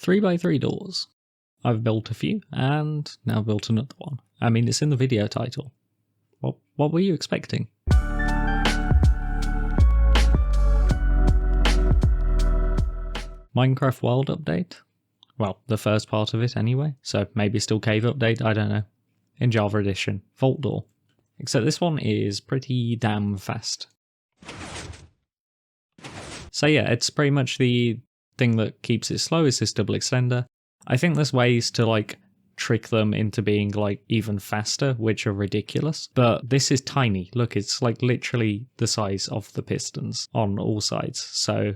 3x3 doors. I've built a few and now built another one. I mean, it's in the video title. What were you expecting? Minecraft World update? Well, the first part of it anyway, so maybe still cave update, I don't know. In Java Edition, Vault Door. Except this one is pretty damn fast. So yeah, it's pretty much the thing that keeps it slow is this double extender. I think there's ways to like trick them into being like even faster, which are ridiculous. But this is tiny. Look, it's like literally the size of the pistons on all sides. So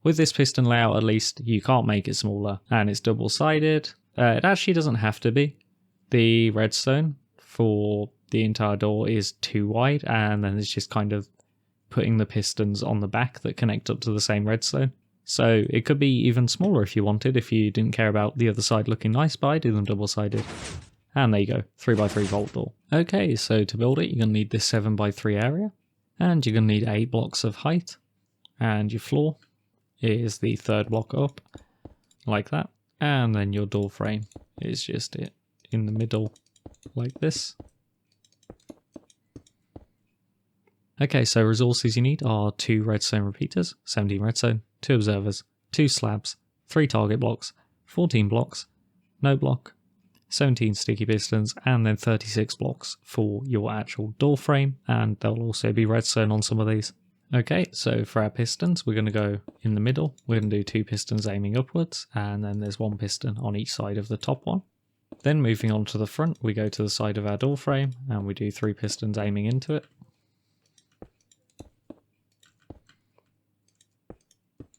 with this piston layout, at least you can't make it smaller, and it's double-sided. It actually doesn't have to be. The redstone for the entire door is too wide, and then it's just kind of putting the pistons on the back that connect up to the same redstone. So it could be even smaller if you wanted, if you didn't care about the other side looking nice, but I do them double-sided. And there you go, 3x3 vault door. Okay, so to build it, you're going to need this 7x3 area, and you're going to need 8 blocks of height, and your floor is the third block up, like that, and then your door frame is just it in the middle, like this. Okay, so resources you need are 2 redstone repeaters, 17 redstone, 2 observers, 2 slabs, 3 target blocks, 14 blocks, no block, 17 sticky pistons, and then 36 blocks for your actual door frame, and there'll also be redstone on some of these. Okay, so for our pistons, we're going to go in the middle. We're going to do 2 pistons aiming upwards, and then there's 1 piston on each side of the top one. Then moving on to the front, we go to the side of our door frame, and we do 3 pistons aiming into it.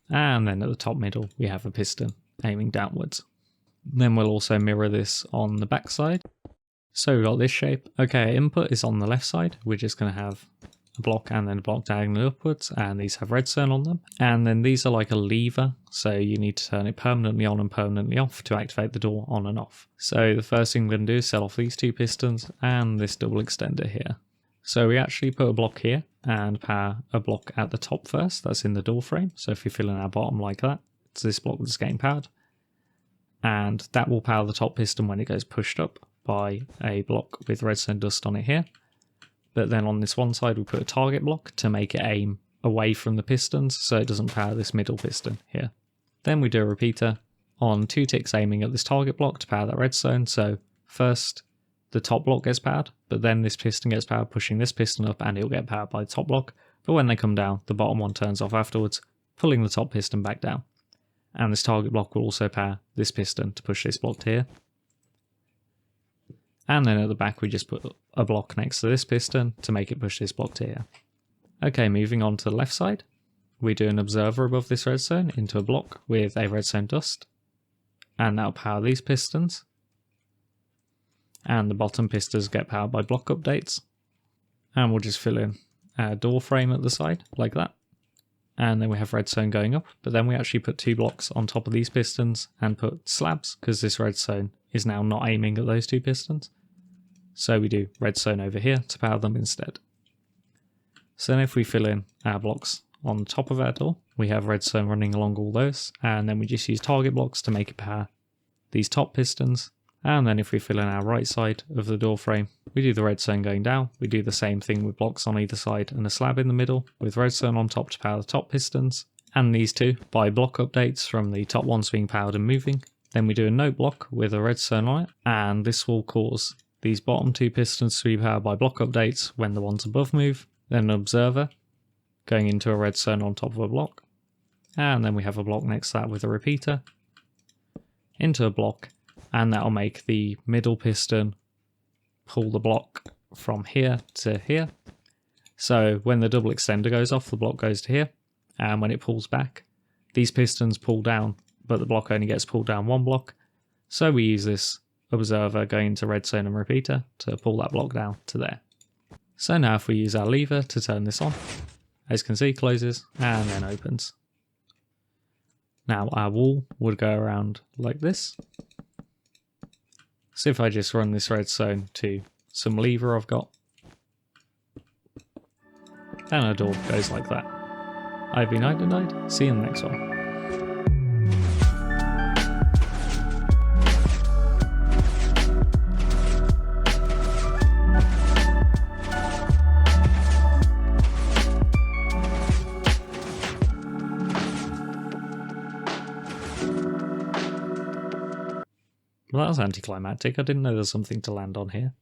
And then at the top middle, we have a piston aiming downwards. Then we'll also mirror this on the back side. So we've got this shape. Okay, input is on the left side. We're just going to have a block and then a block diagonally upwards, and these have redstone on them. And then these are like a lever, so you need to turn it permanently on and permanently off to activate the door on and off. So the first thing we're going to do is set off these 2 pistons and this double extender here. So we actually put a block here and power a block at the top first, that's in the door frame. So if you fill in our bottom like that, it's this block that's getting powered. And that will power the top piston when it goes pushed up by a block with redstone dust on it here. But then on this one side we put a target block to make it aim away from the pistons so it doesn't power this middle piston here. Then we do a repeater on 2 ticks aiming at this target block to power that redstone. So first the top block gets powered, but then this piston gets powered pushing this piston up and it'll get powered by the top block. But when they come down, the bottom one turns off afterwards, pulling the top piston back down. And this target block will also power this piston to push this block to here. And then at the back we just put a block next to this piston to make it push this block to here. Okay, moving on to the left side, we do an observer above this redstone into a block with a redstone dust. And that'll power these pistons. And the bottom pistons get powered by block updates. And we'll just fill in our door frame at the side, like that. And then we have redstone going up, but then we actually put 2 blocks on top of these pistons and put slabs, because this redstone is now not aiming at those 2 pistons. So we do redstone over here to power them instead. So then if we fill in our blocks on the top of our door, we have redstone running along all those, and then we just use target blocks to make it power these top pistons. And then if we fill in our right side of the door frame, we do the redstone going down. We do the same thing with blocks on either side and a slab in the middle with redstone on top to power the top pistons. And these 2 by block updates from the top ones being powered and moving. Then we do a note block with a redstone on it, and this will cause these bottom 2 pistons to be powered by block updates when the ones above move. Then an observer going into a redstone on top of a block. And then we have a block next to that with a repeater into a block. And that'll make the middle piston pull the block from here to here. So when the double extender goes off, the block goes to here. And when it pulls back, these pistons pull down, but the block only gets pulled down 1 block. So we use this observer going into redstone and repeater to pull that block down to there. So now if we use our lever to turn this on, as you can see, closes and then opens. Now our wall would go around like this. So if I just run this redstone to some lever I've got, and our door goes like that. I've been Idenide, see you in the next one. Well, that was anticlimactic. I didn't know there was something to land on here.